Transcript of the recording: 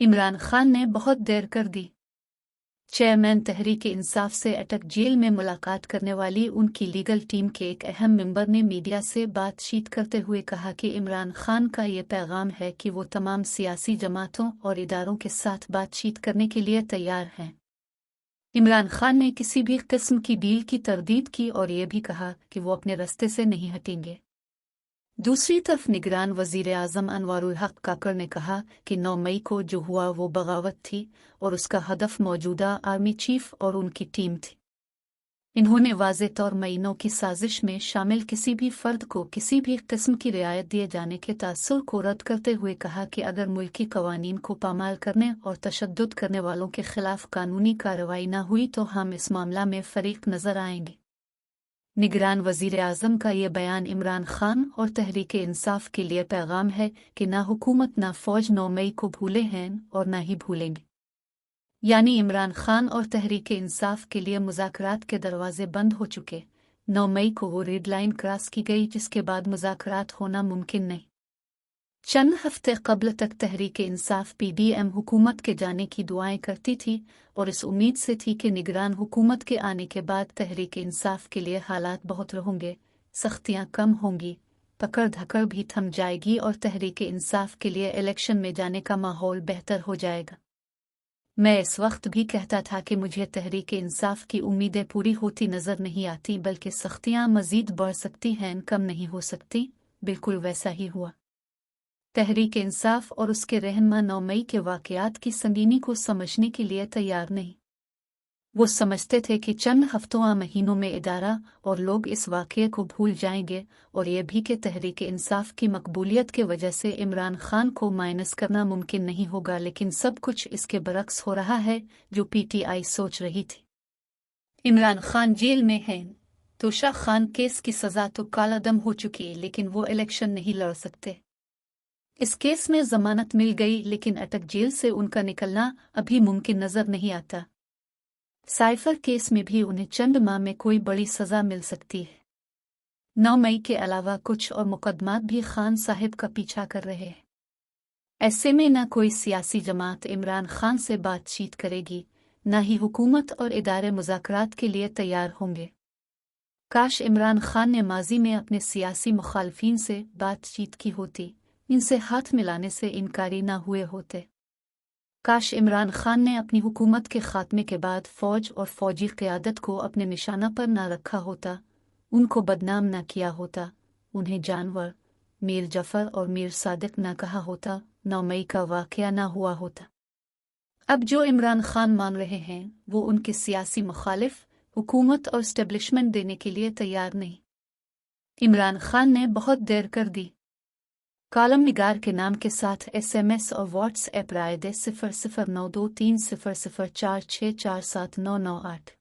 इमरान खान ने बहुत देर कर दी। चेयरमैन तहरीक इंसाफ से अटक जेल में मुलाकात करने वाली उनकी लीगल टीम के एक अहम मेंबर ने मीडिया से बातचीत करते हुए कहा कि इमरान खान का ये पैगाम है कि वो तमाम सियासी जमातों और इदारों के साथ बातचीत करने के लिए तैयार हैं। इमरान खान ने किसी भी किस्म की डील की तरदीद की और ये भी कहा कि वो अपने रास्ते से नहीं हटेंगे। दूसरी तरफ निगरान वजीर आज़म अनवारुल हक काकर ने कहा कि 9 मई को जो हुआ वो बगावत थी और उसका हदफ मौजूदा आर्मी चीफ और उनकी टीम थी। इन्होंने वाज़े तौर महीनों की साजिश में शामिल किसी भी फर्द को किसी भी किस्म की रियायत दिए जाने के तासुर को रद्द करते हुए कहा कि अगर मुल्की कवानीन को पामाल करने और तशद्दुद करने वालों के खिलाफ कानूनी कार्रवाई न हुई तो हम इस मामला में फरीक नजर आएंगे। निगरान वजीर आज़म का ये बयान इमरान खान और तहरीक इंसाफ के लिए पैगाम है कि ना हुकूमत ना फौज 9 मई को भूले हैं और ना ही भूलेंगे। यानी इमरान खान और तहरीक इंसाफ के लिए मुज़ाकरात के दरवाजे बंद हो चुके। 9 मई को वो रेड लाइन क्रॉस की गई जिसके बाद मुज़ाकरात होना मुमकिन नहीं। चंद हफ्ते कबल तक तहरीक इंसाफ PDM हुकूमत के जाने की दुआएं करती थी और इस उम्मीद से थी कि निगरान हुकूमत के आने के बाद तहरीक इंसाफ के लिए हालात बहुत होंगे, सख्तियां कम होंगी, पकड़ धकड़ भी थम जाएगी और तहरीक इंसाफ के लिए इलेक्शन में जाने का माहौल बेहतर हो जाएगा। मैं इस वक्त भी कहता था कि मुझे तहरीक इंसाफ की उम्मीदें पूरी होती नजर नहीं आती, बल्कि सख्तियां मजीद बढ़ सकती हैं, कम नहीं हो सकती। बिल्कुल वैसा ही हुआ। तहरीक इंसाफ और उसके रहनुमा 9 मई के वाक़यात की संगीनी को समझने के लिए तैयार नहीं। वो समझते थे कि चंद हफ्तों या महीनों में इदारा और लोग इस वाक़ये को भूल जाएंगे और ये भी कि तहरीक इंसाफ की मकबूलियत की वजह से इमरान खान को माइनस करना मुमकिन नहीं होगा। लेकिन सब कुछ इसके बरक्स हो रहा है जो PTI सोच रही थी। इमरान खान जेल में हैं। तोशा खान केस की सज़ा तो कालादम हो चुकी है, लेकिन वो इलेक्शन नहीं लड़ सकते। इस केस में जमानत मिल गई, लेकिन अटक जेल से उनका निकलना अभी मुमकिन नजर नहीं आता। साइफर केस में भी उन्हें चंद माह में कोई बड़ी सजा मिल सकती है। 9 मई के अलावा कुछ और मुकदमात भी खान साहिब का पीछा कर रहे हैं। ऐसे में न कोई सियासी जमात इमरान खान से बातचीत करेगी, न ही हुकूमत और इदारे मुज़ाकरात के लिए तैयार होंगे। काश इमरान खान ने माजी में अपने सियासी मुखालफिन से बातचीत की होती, इनसे हाथ मिलाने से इनकारी ना हुए होते। काश इमरान खान ने अपनी हुकूमत के खात्मे के बाद फौज और फौजी क़यादत को अपने निशाना पर ना रखा होता, उनको बदनाम ना किया होता, उन्हें जानवर, मीर जफर और मीर सादिक ना कहा होता, 9 मई का वाक़या ना हुआ होता। अब जो इमरान खान मान रहे हैं वो उनके सियासी मुखालिफ हुकूमत और स्टेब्लिशमेंट देने के लिए तैयार नहीं। इमरान खान ने बहुत देर कर दी। कॉलम निगार के नाम के साथ SMS और WhatsApp राय दे 00923004646998।